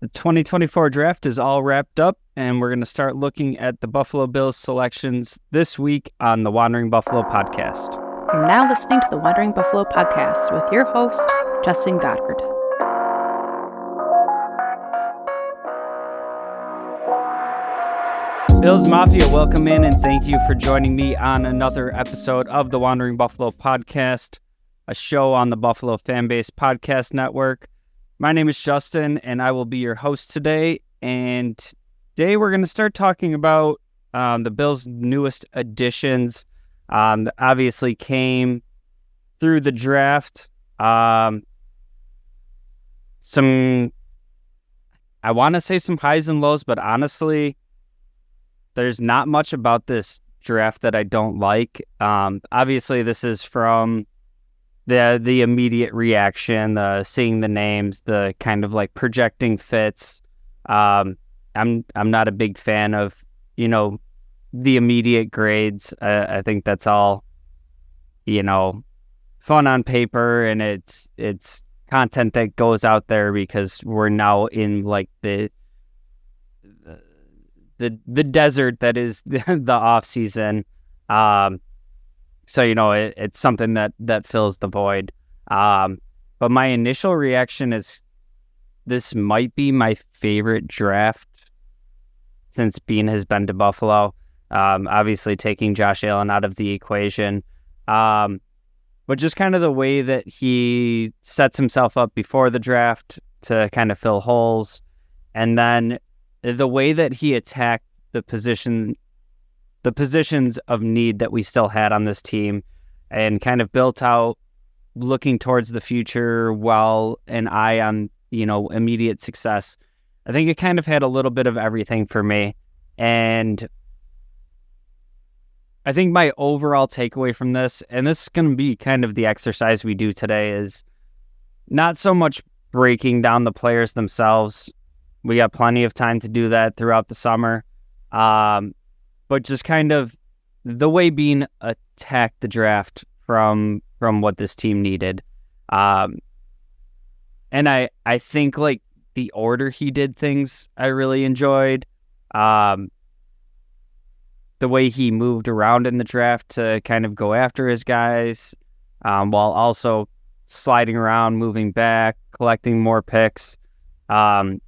The 2024 draft is all wrapped up, and we're going to start looking at the Buffalo Bills selections this week on the Wandering Buffalo podcast. You're now listening to the Wandering Buffalo podcast with your host, Justin Goddard. Bills Mafia, welcome in, and thank you for joining me on another episode of the Wandering Buffalo podcast, a show on the Buffalo FamBase podcast network. My name is Justin, and I will be your host today. And today we're going to start talking about the Bills' newest additions that obviously came through the draft. I want to say some highs and lows, but honestly, there's not much about this draft that I don't like. Obviously, this is from the immediate reaction, the seeing the names, the kind of like projecting fits. I'm not a big fan of, the immediate grades. I think that's all, fun on paper, and it's content that goes out there because we're now in like the desert that is the off season. So, it's something that fills the void. But my initial reaction is this might be my favorite draft since Bean has been to Buffalo. Obviously taking Josh Allen out of the equation. But just kind of the way that he sets himself up before the draft to kind of fill holes. And then the way that he attacked the positions of need that we still had on this team and kind of built out looking towards the future while an eye on, immediate success. I think it kind of had a little bit of everything for me. And I think my overall takeaway from this, and this is going to be kind of the exercise we do today, is not so much breaking down the players themselves. We got plenty of time to do that throughout the summer. But just kind of the way Bean attacked the draft from what this team needed. And I think like the order he did things, I really enjoyed. The way he moved around in the draft to kind of go after his guys, while also sliding around, moving back, collecting more picks. I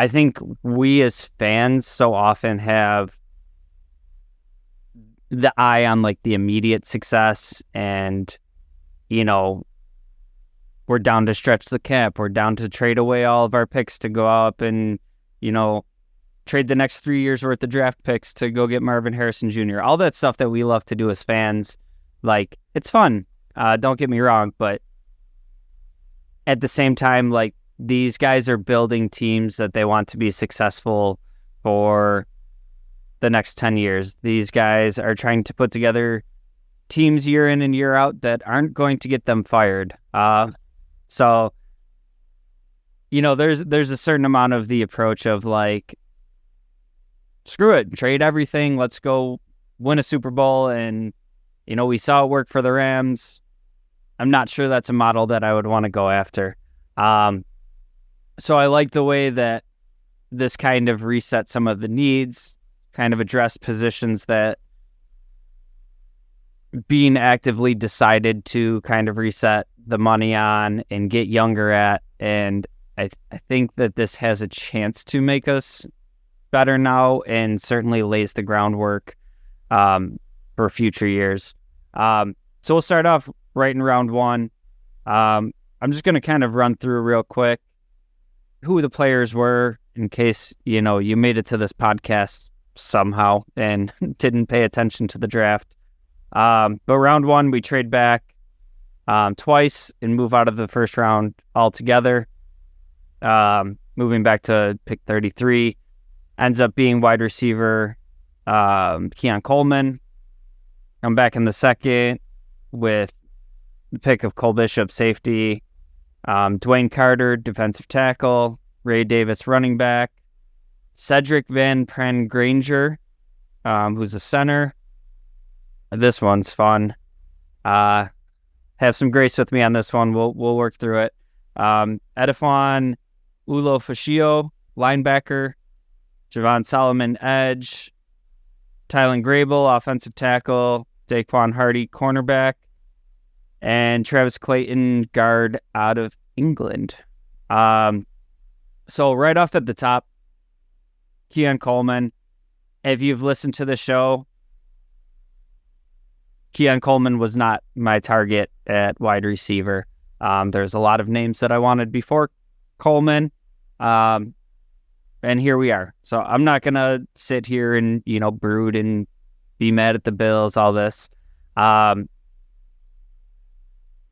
think we as fans so often have the eye on like the immediate success, and we're down to stretch the cap, we're down to trade away all of our picks to go up and trade the next 3 years worth of draft picks to go get Marvin Harrison Jr. All that stuff that we love to do as fans. Like, it's fun, don't get me wrong, but at the same time, like, these guys are building teams that they want to be successful for the next 10 years. These guys are trying to put together teams year in and year out that aren't going to get them fired. So, there's a certain amount of the approach of like, screw it, trade everything, let's go win a Super Bowl. And, we saw it work for the Rams. I'm not sure that's a model that I would want to go after. So I like the way that this kind of reset some of the needs, kind of address positions that Bean actively decided to kind of reset the money on and get younger at. And I think that this has a chance to make us better now and certainly lays the groundwork for future years. So we'll start off right in round one. I'm just going to kind of run through real quick who the players were in case, you made it to this podcast somehow and didn't pay attention to the draft. But round one, we trade back twice and move out of the first round altogether. Moving back to pick 33, ends up being wide receiver Keon Coleman. I'm back in the second with the pick of Cole Bishop, safety. DeWayne Carter, defensive tackle. Ray Davis, running back. Sedrick Van Pran-Granger, who's a center. This one's fun. Have some grace with me on this one. We'll work through it. Edefuan Ulofoshio, linebacker, Javon Solomon, edge, Tylan Grable, offensive tackle, Daequan Hardy, cornerback, and Travis Clayton, guard out of England. So right off at the top, Keon Coleman. If you've listened to the show, Keon Coleman was not my target at wide receiver. There's a lot of names that I wanted before Coleman, and here we are. So I'm not going to sit here and, brood and be mad at the Bills, all this.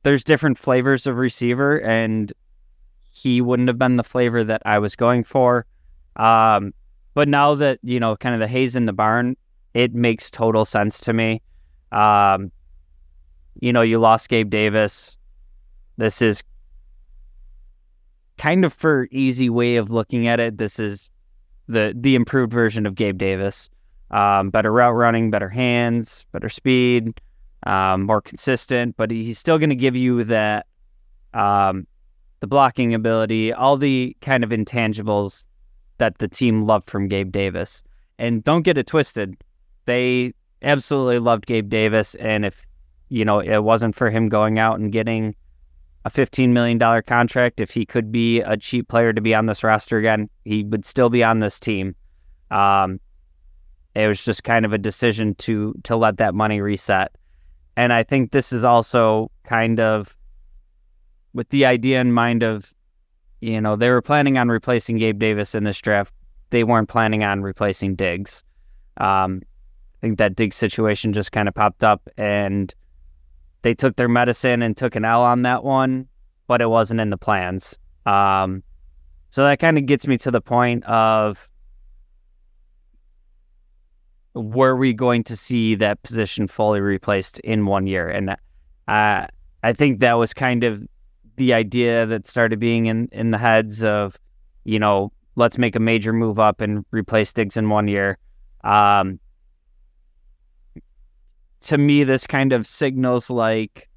There's different flavors of receiver, and he wouldn't have been the flavor that I was going for. But now that, kind of the hay's in the barn, it makes total sense to me. You lost Gabe Davis. This is kind of, for easy way of looking at it, this is the improved version of Gabe Davis. Better route running, better hands, better speed, more consistent, but he's still going to give you that, the blocking ability, all the kind of intangibles that the team loved from Gabe Davis. And don't get it twisted. They absolutely loved Gabe Davis. And if, it wasn't for him going out and getting a $15 million contract, if he could be a cheap player to be on this roster again, he would still be on this team. It was just kind of a decision to let that money reset. And I think this is also kind of with the idea in mind of, they were planning on replacing Gabe Davis in this draft. They weren't planning on replacing Diggs. I think that Diggs situation just kind of popped up, and they took their medicine and took an L on that one, but it wasn't in the plans. So that kind of gets me to the point of, were we going to see that position fully replaced in 1 year? And I think that was kind of the idea that started being in the heads of, let's make a major move up and replace Diggs in 1 year. To me, this kind of signals like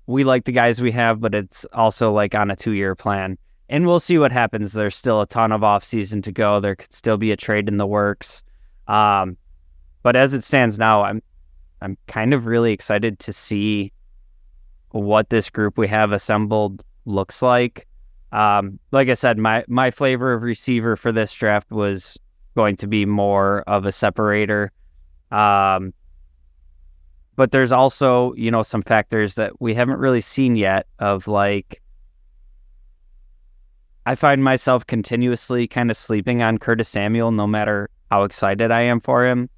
we like the guys we have, but it's also like on a 2-year plan. And we'll see what happens. There's still a ton of offseason to go. There could still be a trade in the works. But as it stands now, I'm kind of really excited to see what this group we have assembled looks like. Like I said, my flavor of receiver for this draft was going to be more of a separator. But there's also, some factors that we haven't really seen yet of, like, I find myself continuously kind of sleeping on Curtis Samuel no matter how excited I am for him.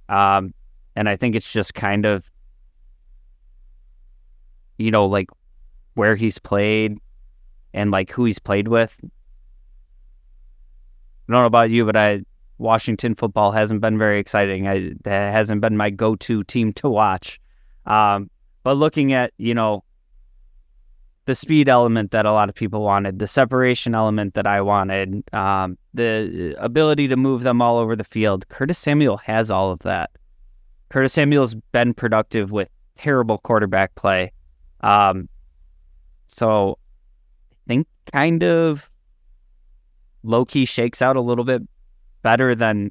And I think it's just kind of, like where he's played and like who he's played with. I don't know about you, but Washington football hasn't been very exciting. That hasn't been my go-to team to watch. But looking at, the speed element that a lot of people wanted, the separation element that I wanted, the ability to move them all over the field, Curtis Samuel has all of that. Curtis Samuel's been productive with terrible quarterback play. So I think kind of low-key shakes out a little bit better than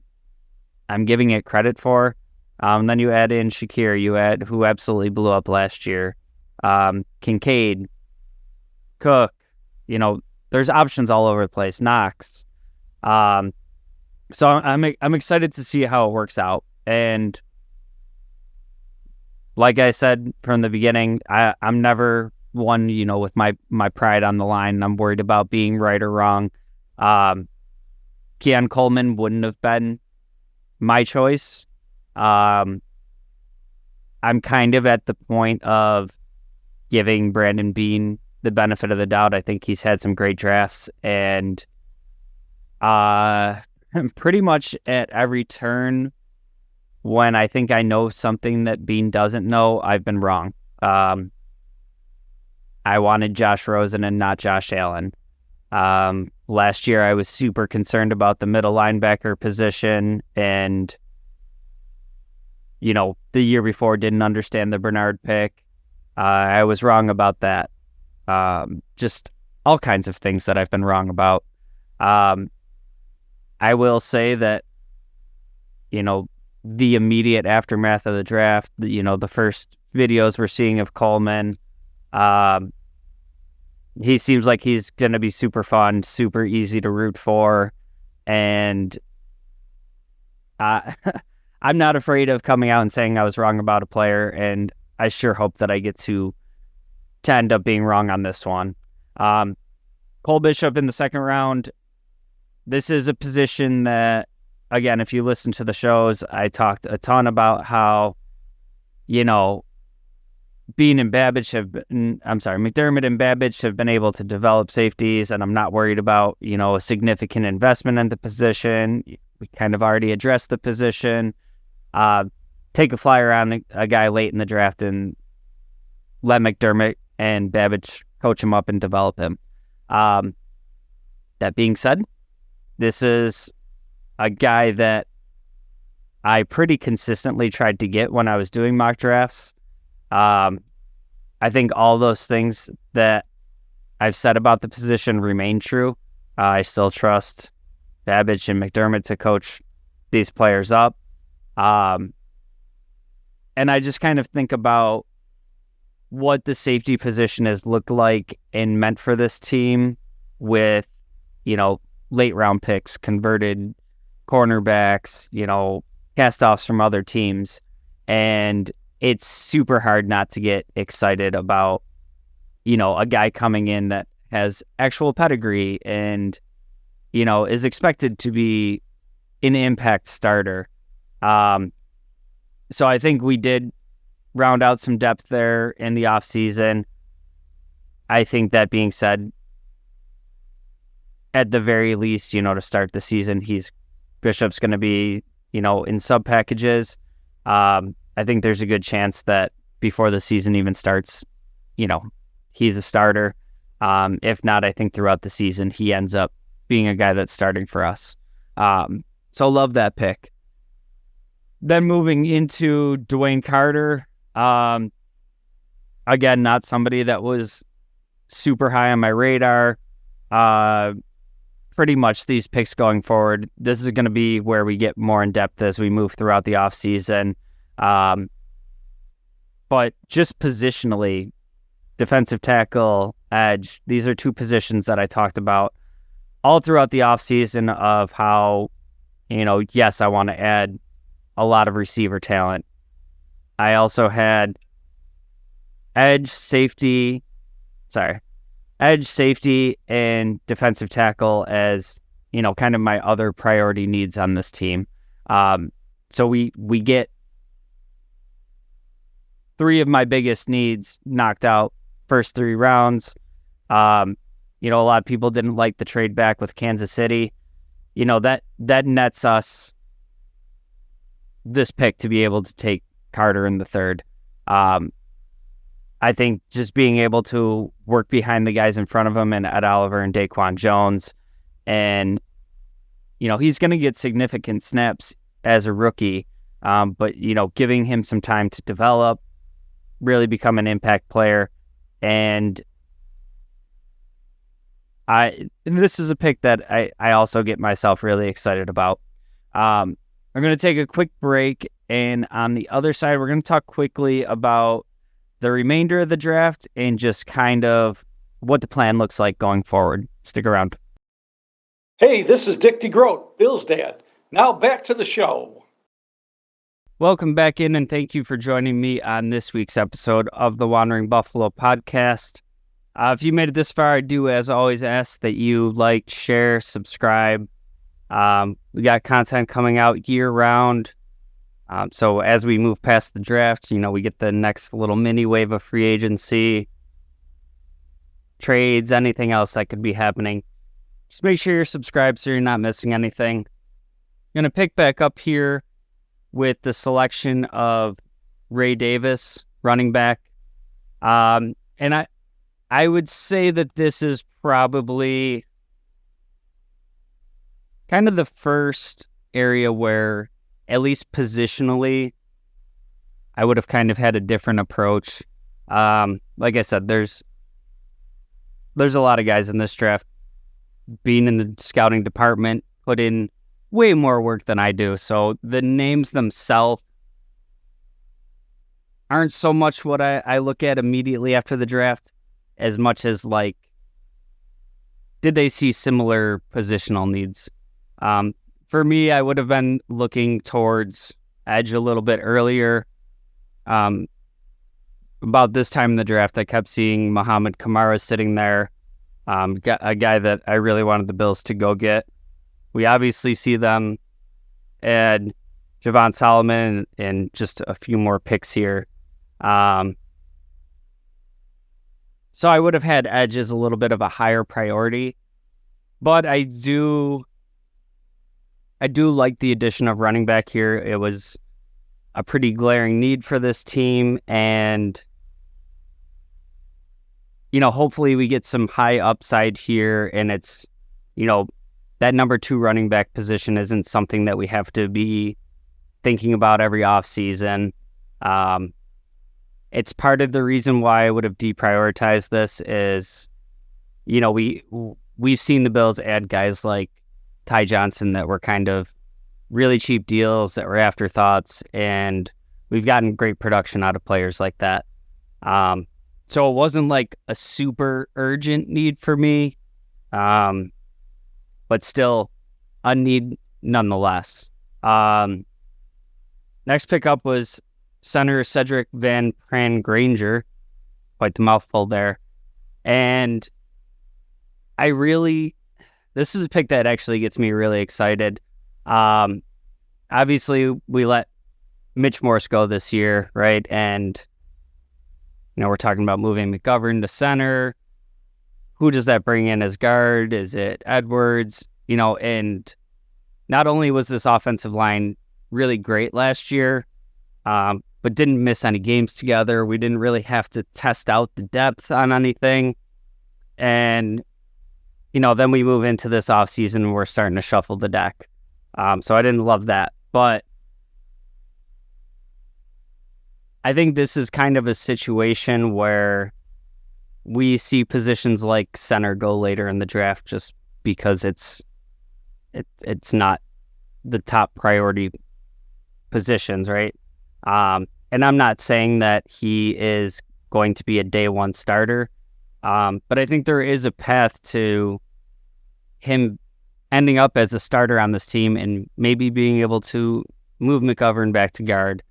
I'm giving it credit for. Then you add in Shakir, who absolutely blew up last year. Kincaid, Cook, there's options all over the place. Knox. So I'm excited to see how it works out. And like I said from the beginning, I'm never one, with my pride on the line. I'm worried about being right or wrong. Keon Coleman wouldn't have been my choice. I'm kind of at the point of giving Brandon Beane the benefit of the doubt. I think he's had some great drafts, and pretty much at every turn when I think I know something that Beane doesn't know, I've been wrong. I wanted Josh Rosen and not Josh Allen. Last year, I was super concerned about the middle linebacker position, and the year before didn't understand the Bernard pick. I was wrong about that. Just all kinds of things that I've been wrong about. I will say that, the immediate aftermath of the draft, the first videos we're seeing of Coleman, he seems like he's going to be super fun, super easy to root for. And I'm not afraid of coming out and saying I was wrong about a player. And I sure hope that I get to end up being wrong on this one. Cole Bishop in the second round. This is a position that, again, if you listen to the shows, I talked a ton about how, Bean and McDermott and Babbage have been able to develop safeties, and I'm not worried about, a significant investment in the position. We kind of already addressed the position. Take a flyer on a guy late in the draft and let McDermott and Babbage coach him up and develop him. That being said, this is a guy that I pretty consistently tried to get when I was doing mock drafts. I think all those things that I've said about the position remain true. I still trust Babbage and McDermott to coach these players up. And I just kind of think about what the safety position has looked like and meant for this team with, late round picks, converted cornerbacks, cast-offs from other teams. And it's super hard not to get excited about, a guy coming in that has actual pedigree and, is expected to be an impact starter. So I think we did round out some depth there in the offseason. I think that being said, at the very least, to start the season, Bishop's going to be, in sub packages. I think there's a good chance that before the season even starts, he's a starter. If not, I think throughout the season, he ends up being a guy that's starting for us. So love that pick. Then moving into DeWayne Carter. Again, not somebody that was super high on my radar. Pretty much these picks going forward, this is going to be where we get more in depth as we move throughout the offseason. But just positionally, defensive tackle, edge, these are two positions that I talked about all throughout the offseason of how, yes, I want to add a lot of receiver talent. I also had edge, safety, and defensive tackle as, kind of my other priority needs on this team. So we get three of my biggest needs knocked out first 3 rounds. A lot of people didn't like the trade back with Kansas City. That nets us this pick to be able to take Carter in the third. I think just being able to work behind the guys in front of him and Ed Oliver and Daquan Jones, and he's going to get significant snaps as a rookie, but giving him some time to develop, really become an impact player, and this is a pick that I also get myself really excited about. I'm going to take a quick break, and on the other side, we're going to talk quickly about the remainder of the draft and just kind of what the plan looks like going forward. Stick around. Hey, this is Dick DeGroat, Bill's dad. Now back to the show. Welcome back in, and thank you for joining me on this week's episode of the Wandering Buffalo podcast. If you made it this far, I do, as always, ask that you like, share, subscribe. We got content coming out year-round. So as we move past the draft, we get the next little mini wave of free agency, trades, anything else that could be happening. Just make sure you're subscribed so you're not missing anything. I'm going to pick back up here with the selection of Ray Davis, running back. And I would say that this is probably kind of the first area where, at least positionally, I would have kind of had a different approach. Like I said, there's there's a lot of guys in this draft, being in the scouting department, put in way more work than I do. So the names themselves aren't so much what I look at immediately after the draft, as much as like, did they see similar positional needs? For me, I would have been looking towards edge a little bit earlier. About this time in the draft, I kept seeing Muhammad Kamara sitting there, a guy that I really wanted the Bills to go get. We obviously see them add Javon Solomon and just a few more picks here. So I would have had edge as a little bit of a higher priority, but I do like the addition of running back here. It was a pretty glaring need for this team, and hopefully we get some high upside here, and it's, that number 2 running back position isn't something that we have to be thinking about every offseason. It's part of the reason why I would have deprioritized this is, we've seen the Bills add guys like Ty Johnson that were kind of really cheap deals that were afterthoughts, and we've gotten great production out of players like that. So it wasn't like a super urgent need for me, but still a need nonetheless. Next pickup was center Sedrick Van Pran-Granger, quite the mouthful there. And this is a pick that actually gets me really excited. Obviously, we let Mitch Morse go this year, right? And, we're talking about moving McGovern to center. Who does that bring in as guard? Is it Edwards? And not only was this offensive line really great last year, but didn't miss any games together. We didn't really have to test out the depth on anything. And, then we move into this offseason and we're starting to shuffle the deck. So I didn't love that. But I think this is kind of a situation where we see positions like center go later in the draft just because it's not the top priority positions, right? And I'm not saying that he is going to be a day one starter, but I think there is a path to him ending up as a starter on this team and maybe being able to move McGovern back to guard.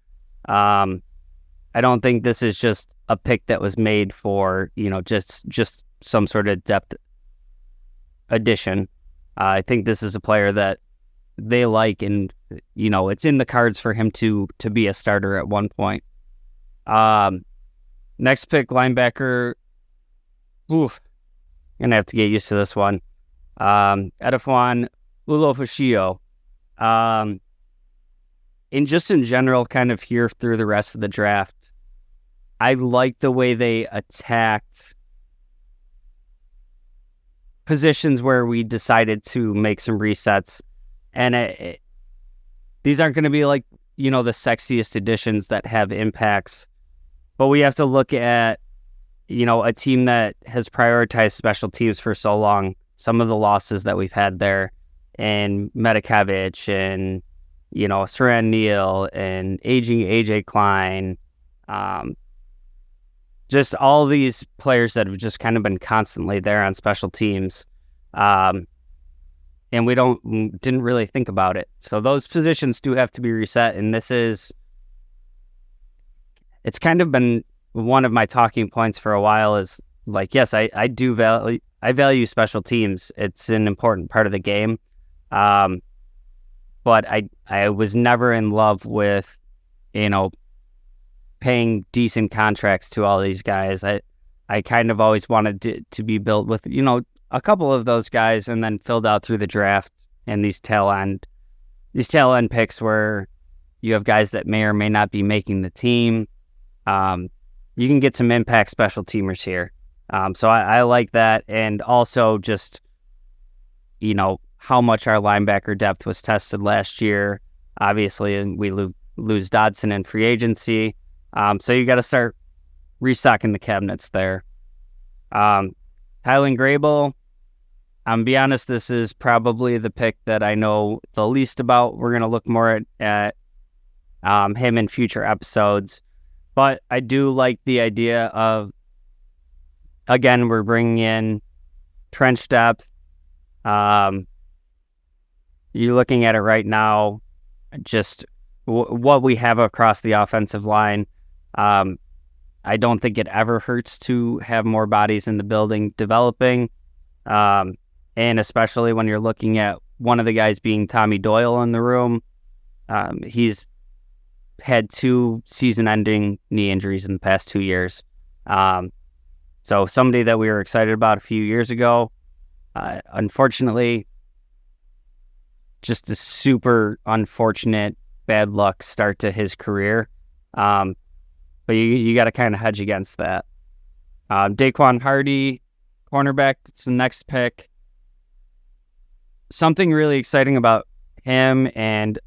I don't think this is just a pick that was made for, just some sort of depth addition. I think this is a player that they like, and, it's in the cards for him to be a starter at one point. Next pick, linebacker. Oof. I'm going to have to get used to this one. Edefuan Ulofoshio. And just in general, kind of here through the rest of the draft, I like the way they attacked positions where we decided to make some resets. And these aren't going to be like, the sexiest additions that have impacts, but we have to look at, a team that has prioritized special teams for so long. Some of the losses that we've had there, and Medikevich and, Saran Neal and aging AJ Klein, just all these players that have just kind of been constantly there on special teams. And we didn't really think about it. So those positions do have to be reset. And it's kind of been one of my talking points for a while is like, yes, I value special teams. It's an important part of the game. But I was never in love with, paying decent contracts to all these guys. I kind of always wanted to be built with, a couple of those guys and then filled out through the draft and these tail end picks where you have guys that may or may not be making the team. You can get some impact special teamers here. So I like that. And also just, how much our linebacker depth was tested last year. Obviously, and we lose Dodson in free agency. So you got to start restocking the cabinets there. Tylan Grable, I'm be honest, this is probably the pick that I know the least about. We're going to look more at him in future episodes. But I do like the idea of, again, we're bringing in trench depth. You're looking at it right now, just what we have across the offensive line. I don't think it ever hurts to have more bodies in the building developing. And especially when you're looking at one of the guys being Tommy Doyle in the room. He's had 2 season-ending knee injuries in the past 2 years. So somebody that we were excited about a few years ago, unfortunately, just a super unfortunate bad luck start to his career. But you got to kind of hedge against that. Daequan Hardy, cornerback, it's the next pick. Something really exciting about him and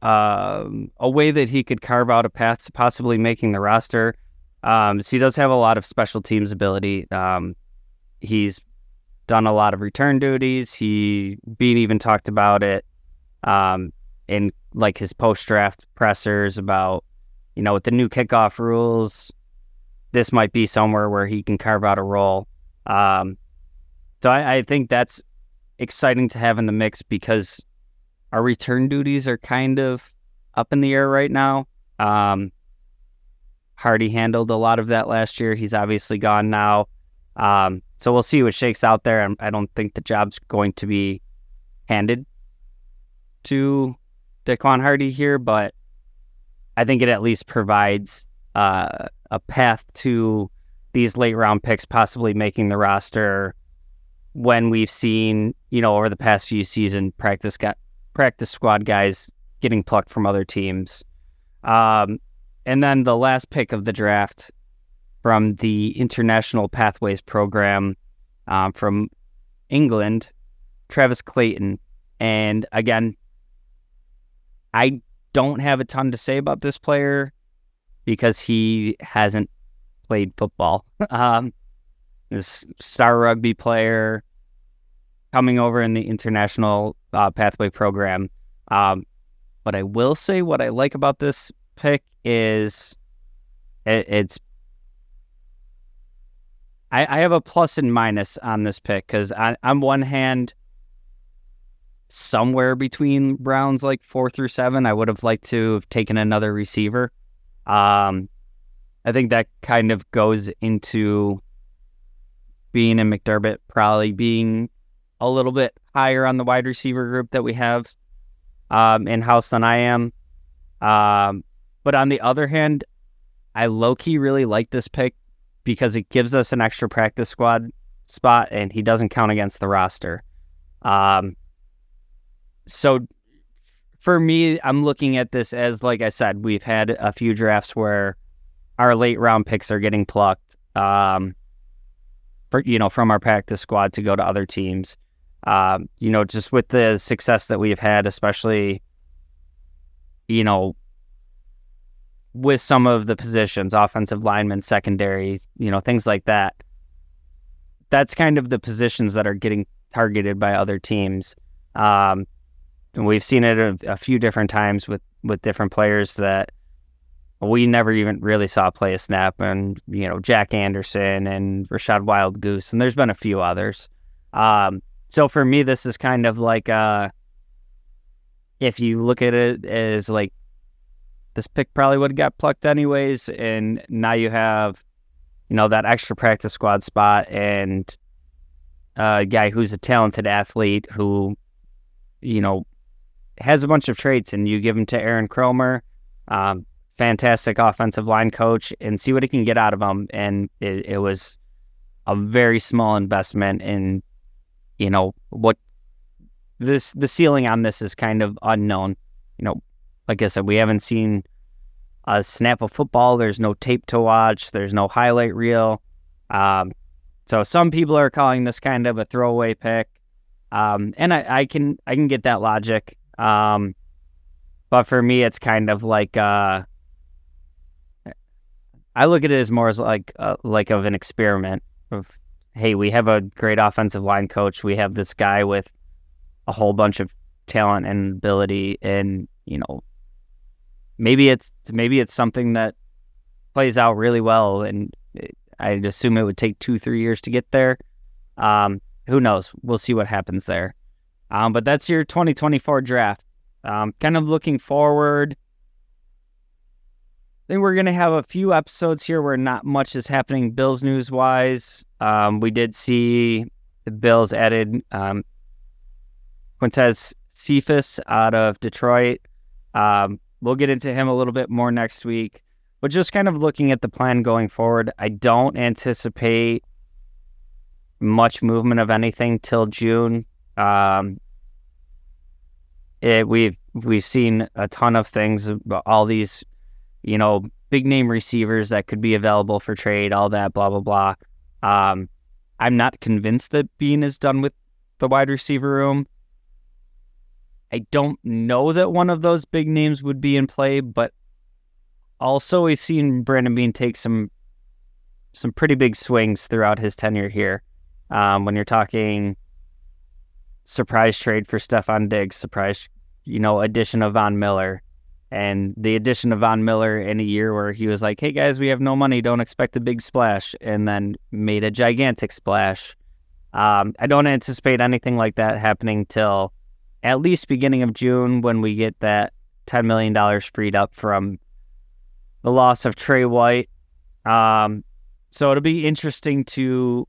a way that he could carve out a path to possibly making the roster. So he does have a lot of special teams ability. He's done a lot of return duties. Bean even talked about it in like his post-draft pressers about, with the new kickoff rules, this might be somewhere where he can carve out a role. So I think that's exciting to have in the mix because our return duties are kind of up in the air right now. Hardy handled a lot of that last year. He's obviously gone now. So we'll see what shakes out there. I don't think the job's going to be handed to Daequan Hardy here, but I think it at least provides a path to these late round picks possibly making the roster when we've seen, over the past few seasons, practice squad guys getting plucked from other teams. And then the last pick of the draft from the International Pathways program from England, Travis Clayton. And again, I don't have a ton to say about this player because he hasn't played football. This star rugby player coming over in the International Pathway program. But I will say what I like about this pick is I have a plus and minus on this pick because on one hand, somewhere between rounds like 4 through 7, I would have liked to have taken another receiver. I think that kind of goes into Bean and McDermott probably being a little bit higher on the wide receiver group that we have in-house than I am. But on the other hand, I low-key really like this pick because it gives us an extra practice squad spot and he doesn't count against the roster. So for me, I'm looking at this as, like I said, we've had a few drafts where our late round picks are getting plucked from our practice squad to go to other teams. Just with the success that we've had, especially, with some of the positions, offensive linemen, secondary, things like that. That's kind of the positions that are getting targeted by other teams. And we've seen it a few different times with different players that we never even really saw play a snap, and, Jack Anderson and Rashad Wild Goose, and there's been a few others. So for me, this is kind of like, if you look at it as like, this pick probably would have got plucked anyways, and now you have, that extra practice squad spot and a guy who's a talented athlete who, has a bunch of traits, and you give him to Aaron Cromer, fantastic offensive line coach, and see what he can get out of him. And it was a very small investment, and what the ceiling on this is kind of unknown. Like I said, we haven't seen a snap of football. There's no tape to watch. There's no highlight reel. So some people are calling this kind of a throwaway pick, and I can get that logic. But for me, it's kind of like I look at it as more as like of an experiment of hey, we have a great offensive line coach. We have this guy with a whole bunch of talent and ability, and maybe it's something that plays out really well, and I'd assume it would take 2-3 years to get there. Who knows? We'll see what happens there. But that's your 2024 draft. Kind of looking forward, I think we're going to have a few episodes here where not much is happening Bills news-wise. We did see the Bills added Quintez Cephas out of Detroit. We'll get into him a little bit more next week. But just kind of looking at the plan going forward, I don't anticipate much movement of anything till June. We've seen a ton of things about all these, big name receivers that could be available for trade, all that, blah, blah, blah. I'm not convinced that Bean is done with the wide receiver room. I don't know that one of those big names would be in play, but also we've seen Brandon Bean take some pretty big swings throughout his tenure here. When you're talking surprise trade for Stephon Diggs, surprise, addition of Von Miller, and the addition of Von Miller in a year where he was like, hey guys, we have no money, don't expect a big splash, and then made a gigantic splash. I don't anticipate anything like that happening till at least beginning of June, when we get that $10 million freed up from the loss of Trey White. So it'll be interesting to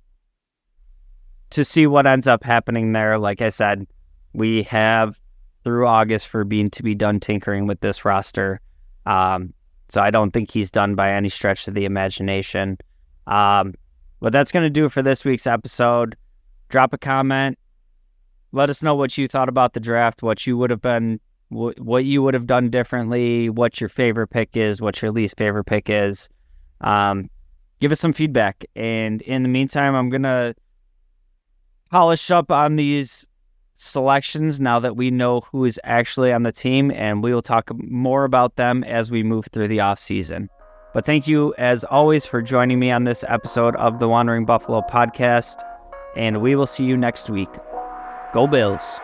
see what ends up happening there. Like I said, we have through August for Bean to be done tinkering with this roster. So I don't think he's done by any stretch of the imagination. But that's going to do it for this week's episode. Drop a comment. Let us know what you thought about the draft, what you would have done differently, what your favorite pick is, what your least favorite pick is. Give us some feedback. And in the meantime, I'm going to polish up on these selections now that we know who is actually on the team, and we will talk more about them as we move through the offseason. But thank you, as always, for joining me on this episode of the Wandering Buffalo podcast, and we will see you next week. Go Bills.